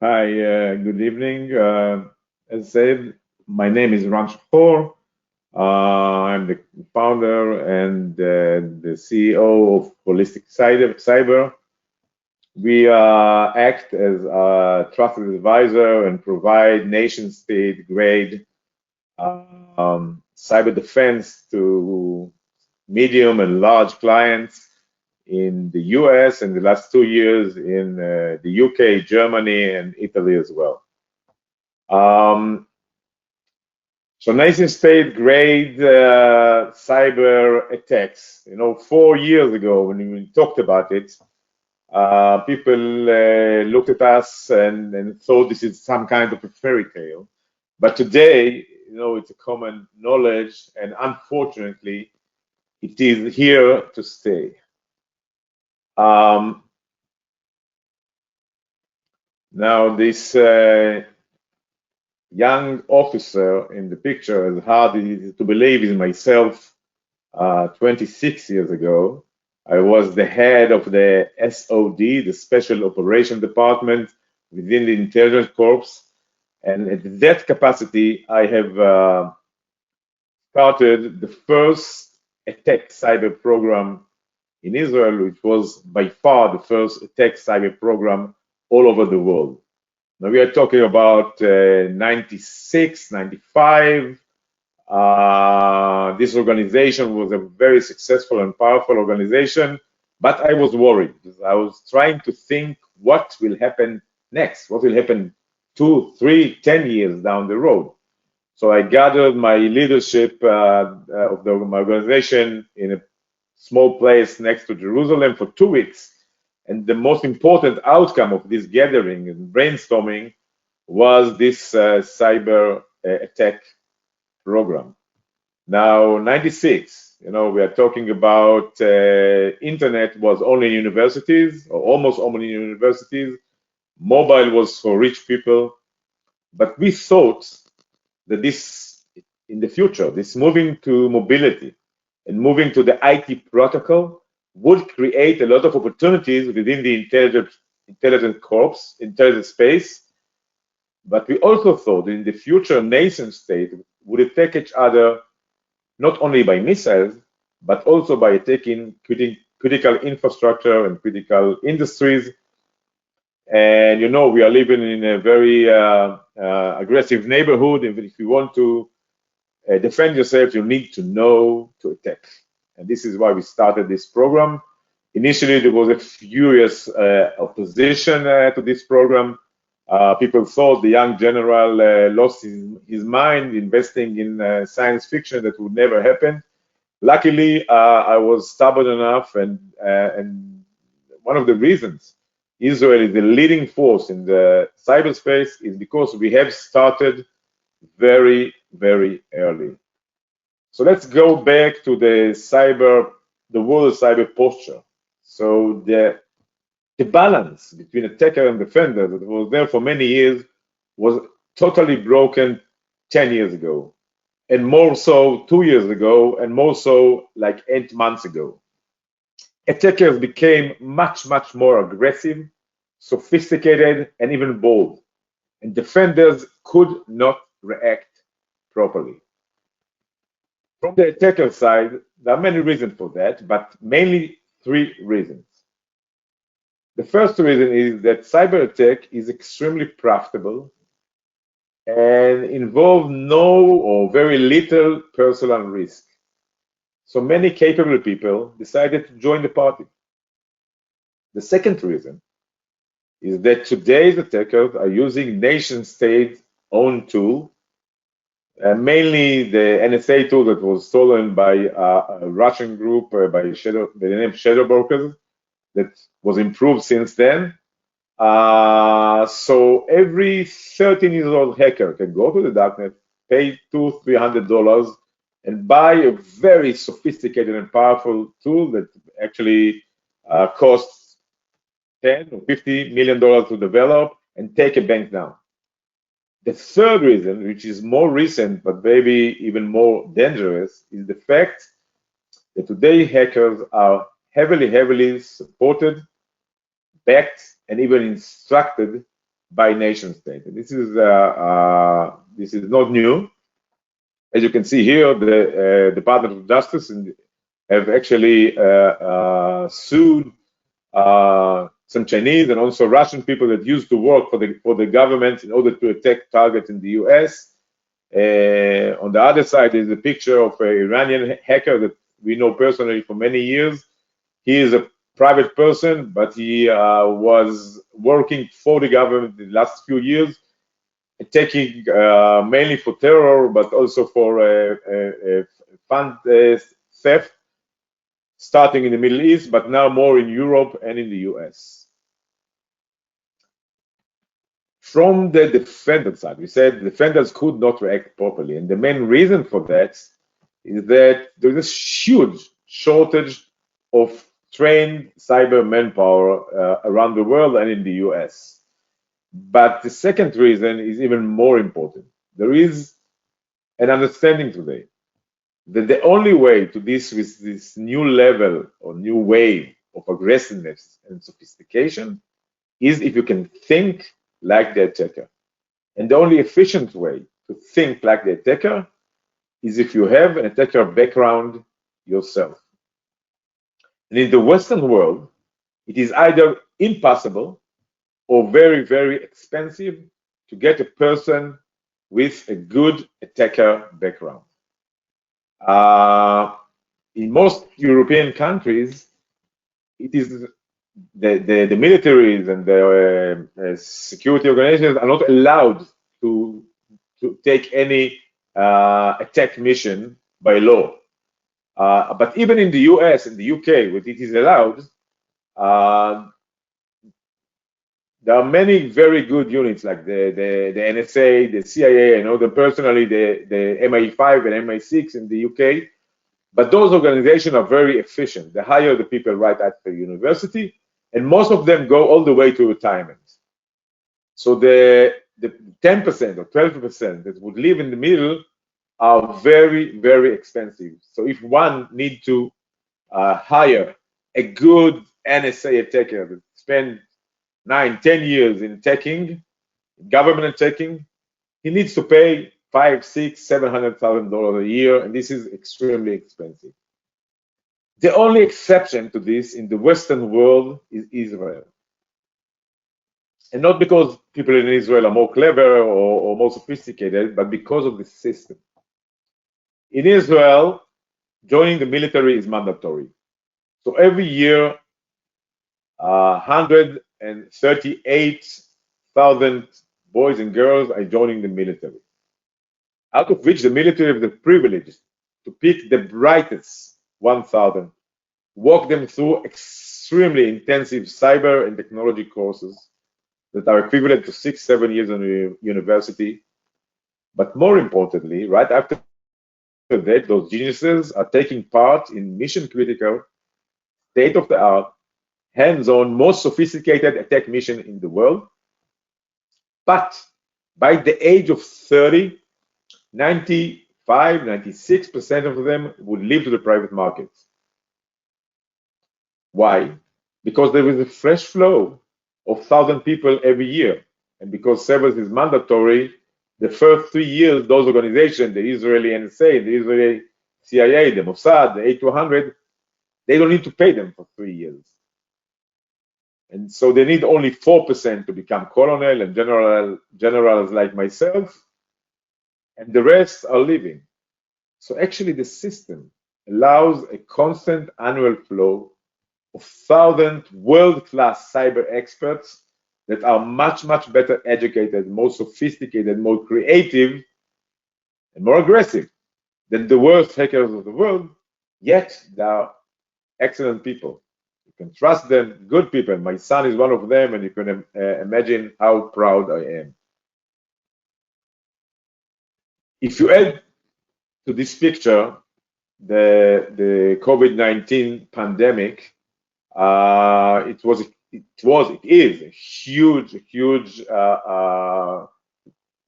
Hi, good evening. As said, my name is Shahor. I'm the founder and the CEO of HolistiCyber. We act as a trusted advisor and provide nation-state grade cyber defense to medium and large clients in the US and the last 2 years in the UK, Germany, and Italy as well. So nation state grade cyber attacks. 4 years ago when we talked about it, people looked at us and thought this is some kind of a fairy tale. But today, it's a common knowledge, and unfortunately, it is here to stay. Now, this young officer in the picture, as hard as it is to believe, is myself. 26 years ago, I was the head of the SOD, the Special Operation Department within the Intelligence Corps. And at that capacity, I have started the first attack cyber program in Israel, which was by far the first attack cyber program all over the world. Now we are talking about 96, 95. This organization was a very successful and powerful organization, but I was worried because I was trying to think what will happen next, what will happen 2, 3, 10 years down the road. So I gathered my leadership of my organization in a small place next to Jerusalem for 2 weeks. And the most important outcome of this gathering and brainstorming was this cyber attack program. Now, 96, we are talking about internet was only in universities, or almost only in universities. Mobile was for rich people. But we thought that this, in the future, this moving to mobility and moving to the IT protocol would create a lot of opportunities within the intelligence corps, intelligence space. But we also thought in the future nation state would attack each other not only by missiles, but also by attacking critical infrastructure and critical industries. And we are living in a very aggressive neighborhood. And if you want to defend yourself, you need to know to attack. And this is why we started this program. Initially, there was a furious opposition to this program. People thought the young general lost his mind investing in science fiction that would never happen. Luckily, I was stubborn enough, and one of the reasons Israel is the leading force in the cyberspace is because we have started very, very early. So let's go back to the world cyber posture. So the balance between attacker and defender that was there for many years was totally broken 10 years ago, and more so 2 years ago, and more so like 8 months ago. Attackers became much, much more aggressive, sophisticated, and even bold, and defenders could not react properly. From the attacker side, there are many reasons for that, but mainly 3 reasons. The first reason is that cyber attack is extremely profitable and involve no or very little personal risk. So many capable people decided to join the party. The second reason is that today's attackers are using nation-state-owned tools, mainly the NSA tool that was stolen by a Russian group by the name Shadow Brokers, that was improved since then. So every 13-year-old hacker can go to the darknet, pay $200-300, and buy a very sophisticated and powerful tool that actually costs $10 or $50 million to develop and take a bank down. The third reason, which is more recent but maybe even more dangerous, is the fact that today hackers are heavily supported, backed, and even instructed by nation state. And this is not new. As you can see here, the Department of Justice have actually sued some Chinese and also Russian people that used to work for the government in order to attack targets in the US. On the other side is a picture of an Iranian hacker that we know personally for many years. He is a private person, but he was working for the government in the last few years, attacking mainly for terror, but also for fund theft, starting in the Middle East, but now more in Europe and in the US. From the defender side, we said defenders could not react properly, and the main reason for that is that there is a huge shortage of trained cyber manpower around the world and in the US. But the second reason is even more important. There is an understanding today that the only way to this with this new level or new wave of aggressiveness and sophistication is if you can think like the attacker. And the only efficient way to think like the attacker is if you have an attacker background yourself. And in the Western world, it is either impossible or very, very expensive to get a person with a good attacker background. In most European countries, it is the militaries and the security organizations are not allowed to take any attack mission by law. But even in the US and the UK, where it is allowed, there are many very good units like the NSA, the CIA. I know them personally, the MI5 and MI6 in the UK. But those organizations are very efficient. They hire the people right after university, and most of them go all the way to retirement. So the 10% or 12% that would live in the middle are very, very expensive. So if one needs to hire a good NSA attacker that spend 9-10 years in attacking, government attacking, he needs to pay $500,000, $600,000, $700,000 a year, and this is extremely expensive. The only exception to this in the Western world is Israel. And not because people in Israel are more clever or more sophisticated, but because of the system. In Israel, joining the military is mandatory. So every year, 138,000 boys and girls are joining the military, out of which the military have the privilege to pick the brightest 1,000, walk them through extremely intensive cyber and technology courses that are equivalent to 6-7 years in university. But more importantly, right after that, those geniuses are taking part in mission-critical, state-of-the-art, hands-on, most sophisticated attack mission in the world. But by the age of 30, 95-96% of them would leave to the private market. Why? Because there is a fresh flow of 1,000 people every year. And because service is mandatory, the first 3 years, those organizations, the Israeli NSA, the Israeli CIA, the Mossad, the A200, they don't need to pay them for 3 years. And so they need only 4% to become colonel and generals like myself, and the rest are leaving. So actually the system allows a constant annual flow of 1,000 world-class cyber experts that are much, much better educated, more sophisticated, more creative, and more aggressive than the worst hackers of the world, yet they are excellent people. You can trust them, good people. My son is one of them, and you can imagine how proud I am. If you add to this picture the COVID-19 pandemic, it is a huge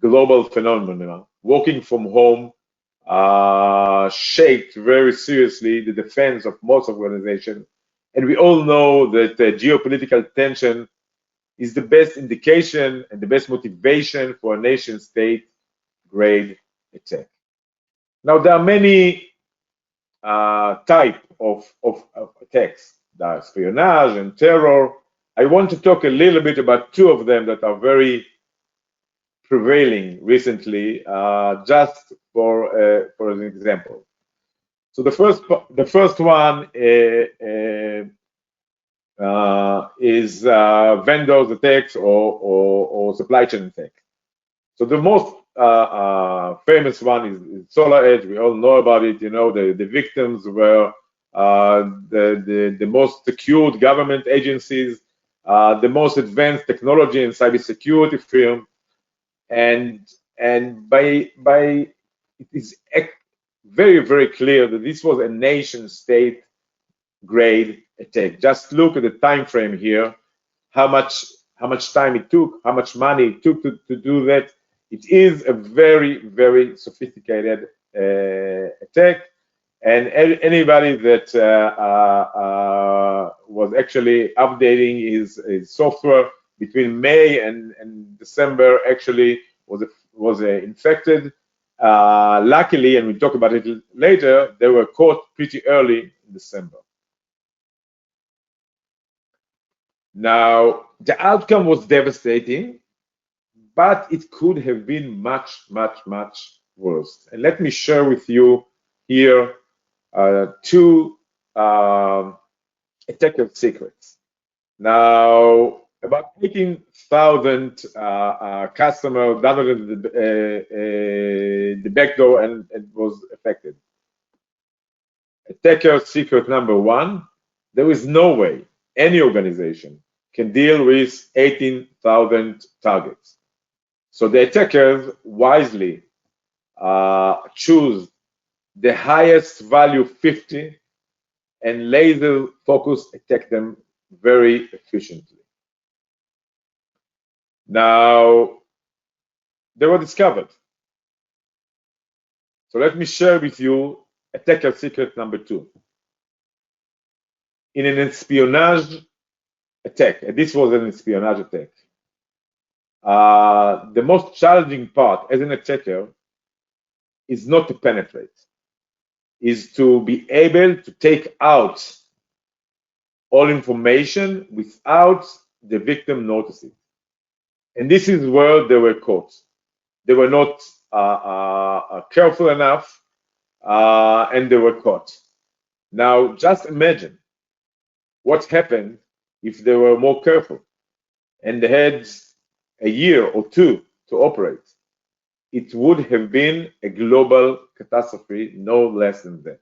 global phenomenon. Working from home shaped very seriously the defense of most organizations. And we all know that geopolitical tension is the best indication and the best motivation for a nation state grade attack. Now, there are many type of attacks. There are espionage and terror. I want to talk a little bit about two of them that are very prevailing recently, just for an example. So the first one is vendors attacks or supply chain attack. So the most famous one is SolarEdge. We all know about it. You know, the victims were the most secured government agencies, the most advanced technology and cybersecurity firm, and by it is very clear that this was a nation state grade attack. Just look at the time frame here, how much time it took, how much money it took to do that. It is a very sophisticated attack, and anybody that was actually updating his software between May and December actually was infected. Luckily, and we'll talk about it later, they were caught pretty early in December. Now, the outcome was devastating, but it could have been much worse. And let me share with you here two attacker secrets. Now, about 18,000 customers downloaded the backdoor and was affected. Attacker secret number one: there is no way any organization can deal with 18,000 targets. So the attackers wisely choose the highest value 50 and laser focus attack them very efficiently. Now, they were discovered. So let me share with you attacker secret number two. In an espionage attack, and this was an espionage attack, the most challenging part as an attacker is not to penetrate, is to be able to take out all information without the victim noticing. And this is where they were caught. They were not careful enough, and they were caught. Now, just imagine what happened if they were more careful and they had a year or two to operate. It would have been a global catastrophe, no less than that.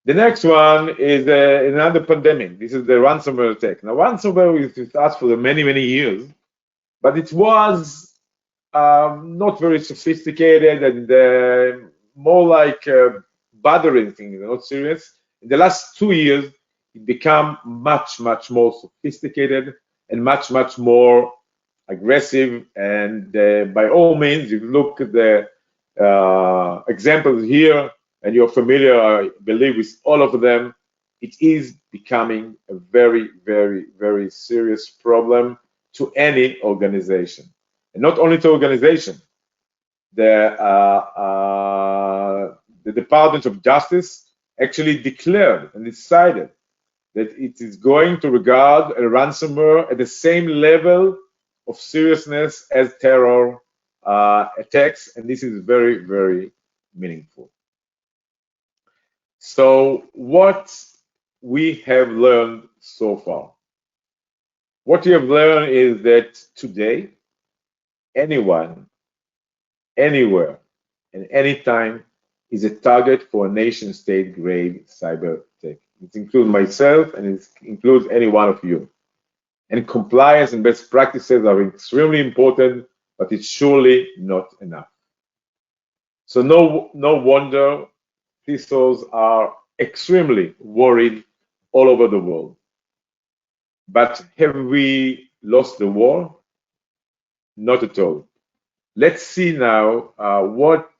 The next one is another pandemic. This is the ransomware attack. Now, ransomware is with us for many years, but it was not very sophisticated and more like bothering things, not serious. In the last 2 years, it became much more sophisticated and much more aggressive. And by all means, if you look at the examples here, and you're familiar, I believe, with all of them, it is becoming a very serious problem to any organization. And not only to organization, the Department of Justice actually declared and decided that it is going to regard a ransomware at the same level of seriousness as terror attacks, and this is very meaningful. So what we have learned so far? What we have learned is that today, anyone, anywhere, and anytime is a target for a nation-state grade cyber attack. It includes myself and it includes any one of you. And compliance and best practices are extremely important, but it's surely not enough. So no wonder CISOs are extremely worried all over the world. But have we lost the war? Not at all. Let's see now what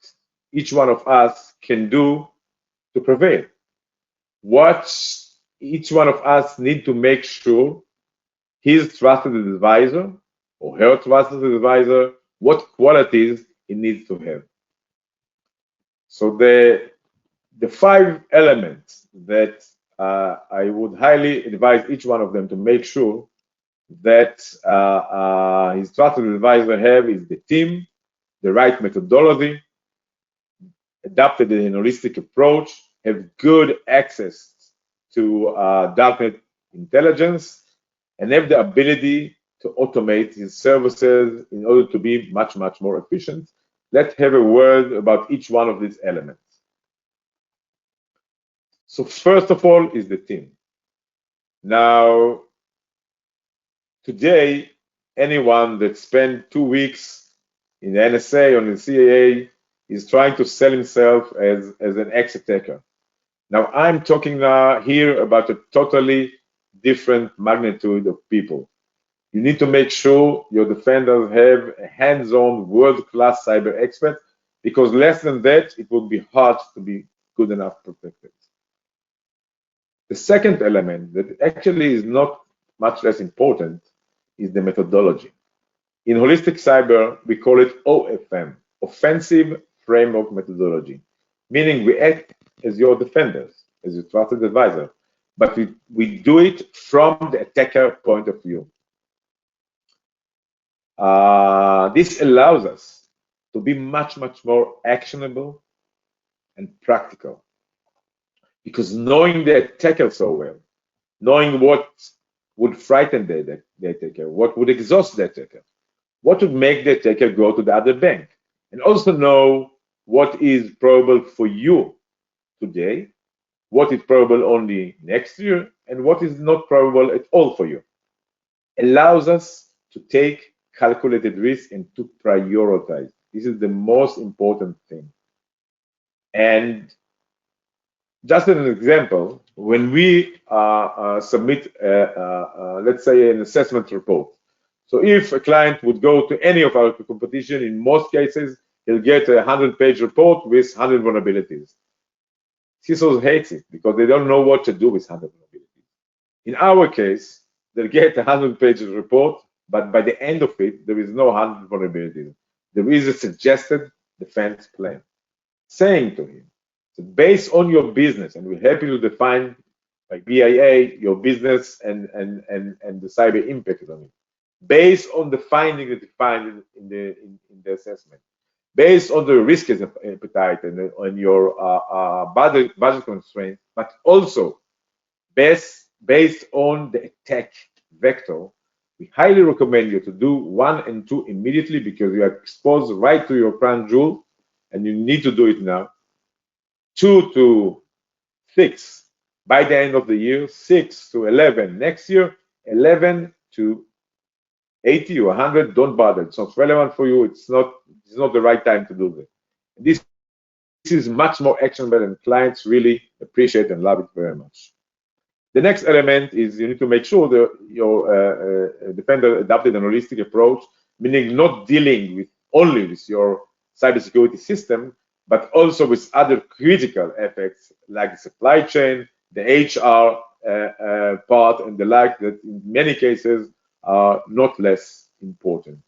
each one of us can do to prevail. What each one of us need to make sure his trusted advisor or her trusted advisor what qualities he needs to have. So the 5 elements that I would highly advise each one of them to make sure that his trusted advisor have is the team, the right methodology, adapted an holistic approach, have good access to darknet intelligence, and have the ability to automate his services in order to be much, much more efficient. Let's have a word about each one of these elements. So first of all is the team. Now, today, anyone that spent 2 weeks in the NSA or in the CIA is trying to sell himself as an ex-attacker. Now, I'm talking here about a totally different magnitude of people. You need to make sure your defenders have a hands-on, world-class cyber expert, because less than that, it would be hard to be good enough protected. The second element that actually is not much less important is the methodology. In HolistiCyber, we call it OFM, Offensive Framework Methodology, meaning we act as your defenders, as your trusted advisor, but we do it from the attacker point of view. This allows us to be much, much more actionable and practical, because knowing the attacker so well, knowing what would frighten the attacker, what would exhaust the attacker, what would make the attacker go to the other bank, and also know what is probable for you today, what is probable only next year, and what is not probable at all for you, allows us to take calculated risk and to prioritize. This is the most important thing. And just as an example, when we submit, let's say, an assessment report, so if a client would go to any of our competition, in most cases, he'll get a 100-page report with 100 vulnerabilities. CISOs hate it because they don't know what to do with 100 vulnerabilities. In our case, they'll get a 100-page report, but by the end of it, there is no 100 vulnerabilities. There is a suggested defense plan, saying to him, so based on your business, and we're happy to define by BIA your business and the cyber impact on it, based on the finding that you find in the assessment, based on the risk appetite and on your budget constraints, but also based on the attack vector, we highly recommend you to do 1 and 2 immediately, because you are exposed right to your crown jewel and you need to do it now. 2 to 6 by the end of the year, 6 to 11 next year, 11 to 80 or 100, don't bother. It's not relevant for you. It's not the right time to do that. This is much more actionable, and clients really appreciate and love it very much. The next element is you need to make sure that your defender adopted an holistic approach, meaning not dealing only with your cybersecurity system, but also with other critical effects like the supply chain, the HR part, and the like, that in many cases are not less important.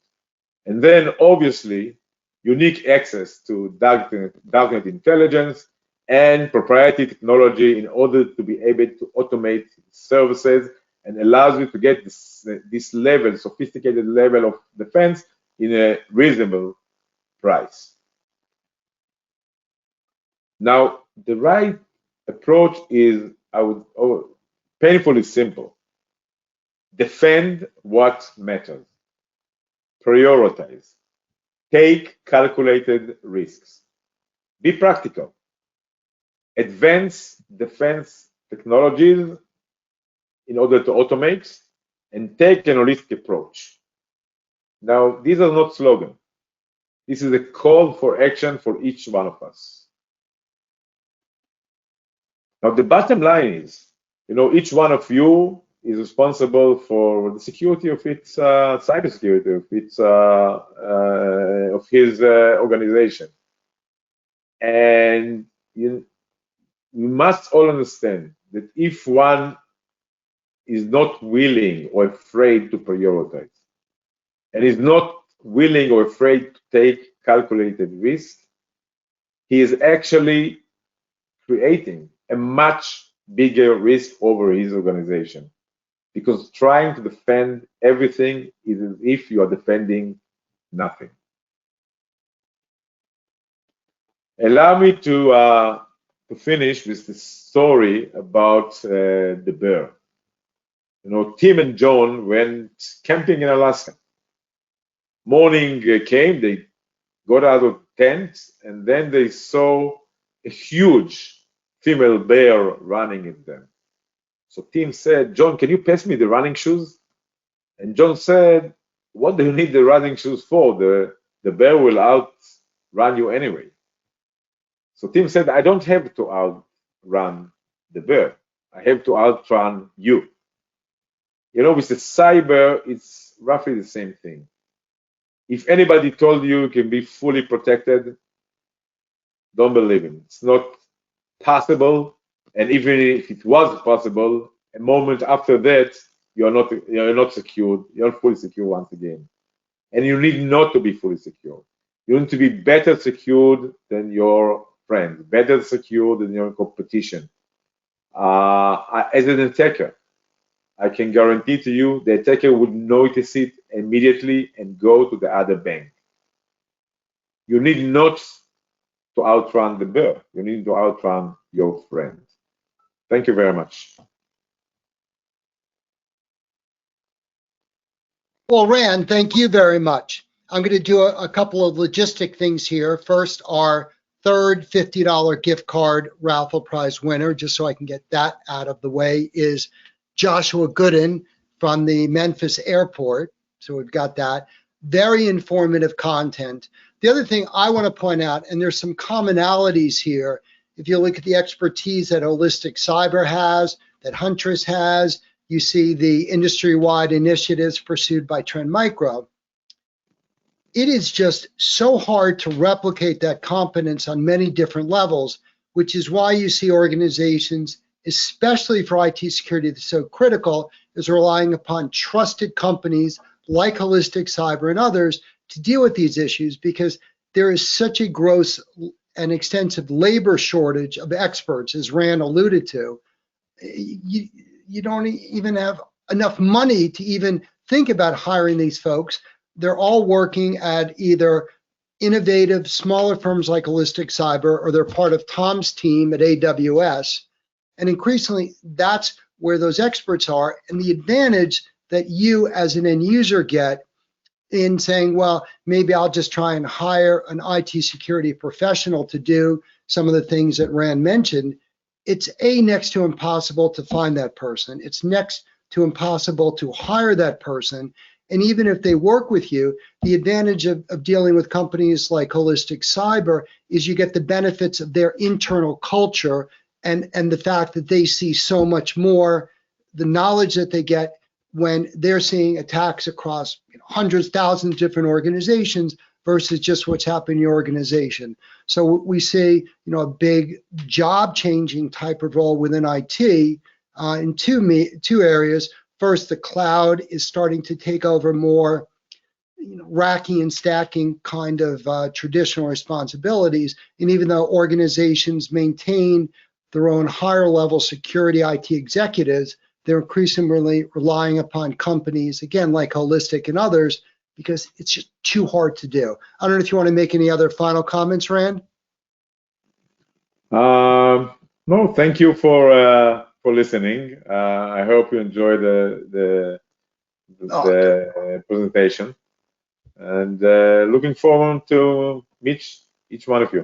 And then obviously unique access to darknet intelligence and proprietary technology in order to be able to automate services, and allows you to get this level, sophisticated level of defense in a reasonable price. Now, the right approach is, painfully simple. Defend what matters. Prioritize. Take calculated risks. Be practical. Advance defense technologies in order to automate, and take an holistic approach. Now, these are not slogans. This is a call for action for each one of us. Now, the bottom line is, each one of you is responsible for the security of its cybersecurity, of his organization. And we must all understand that if one is not willing or afraid to prioritize, and is not willing or afraid to take calculated risk, he is actually creating a much bigger risk over his organization. Because trying to defend everything is as if you are defending nothing. Allow me to finish with the story about the bear. You know, Tim and John went camping in Alaska. Morning came, they got out of tent, and then they saw a huge female bear running at them. So Tim said, John, can you pass me the running shoes? And John said, what do you need the running shoes for? The bear will outrun you anyway. So Tim said, I don't have to outrun the bear. I have to outrun you. You know, with the cyber, it's roughly the same thing. If anybody told you can be fully protected, don't believe him. It's not possible. And even if it was possible, a moment after that, you're not secured. You're not fully secure once again. And you need not to be fully secure. You need to be better secured than your friends, better secured than your competition. As an attacker, I can guarantee to you the attacker would notice it immediately and go to the other bank. You need not to outrun the bear. You need to outrun your friends. Thank you very much. Well, Rand, thank you very much. I'm going to do a couple of logistic things here. First, our third $50 gift card raffle prize winner, just so I can get that out of the way, is Joshua Gooden from the Memphis airport. So we've got that. Very informative content. The other thing I want to point out, and there's some commonalities here, if you look at the expertise that HolistiCyber has, that Huntress has, you see the industry-wide initiatives pursued by Trend Micro. It is just so hard to replicate that competence on many different levels, which is why you see organizations, especially for IT security that's so critical, is relying upon trusted companies like HolistiCyber and others to deal with these issues, because there is such a gross and extensive labor shortage of experts, as Rand alluded to. You don't even have enough money to even think about hiring these folks. They're all working at either innovative, smaller firms like HolistiCyber, or they're part of Tom's team at AWS. And increasingly, that's where those experts are. And the advantage that you as an end user get in saying, well, maybe I'll just try and hire an IT security professional to do some of the things that Rand mentioned, it's next to impossible to find that person. It's next to impossible to hire that person. And even if they work with you, the advantage of dealing with companies like HolistiCyber is you get the benefits of their internal culture and the fact that they see so much more, the knowledge that they get when they're seeing attacks across hundreds, thousands of different organizations versus just what's happening in your organization. So we see, a big job-changing type of role within IT in two areas. First, the cloud is starting to take over more, racking and stacking kind of traditional responsibilities. And even though organizations maintain their own higher-level security IT executives, they're increasingly relying upon companies, again, like Holistic and others, because it's just too hard to do. I don't know if you want to make any other final comments, Rand? No, thank you for listening. I hope you enjoyed the presentation, and looking forward to meet each one of you.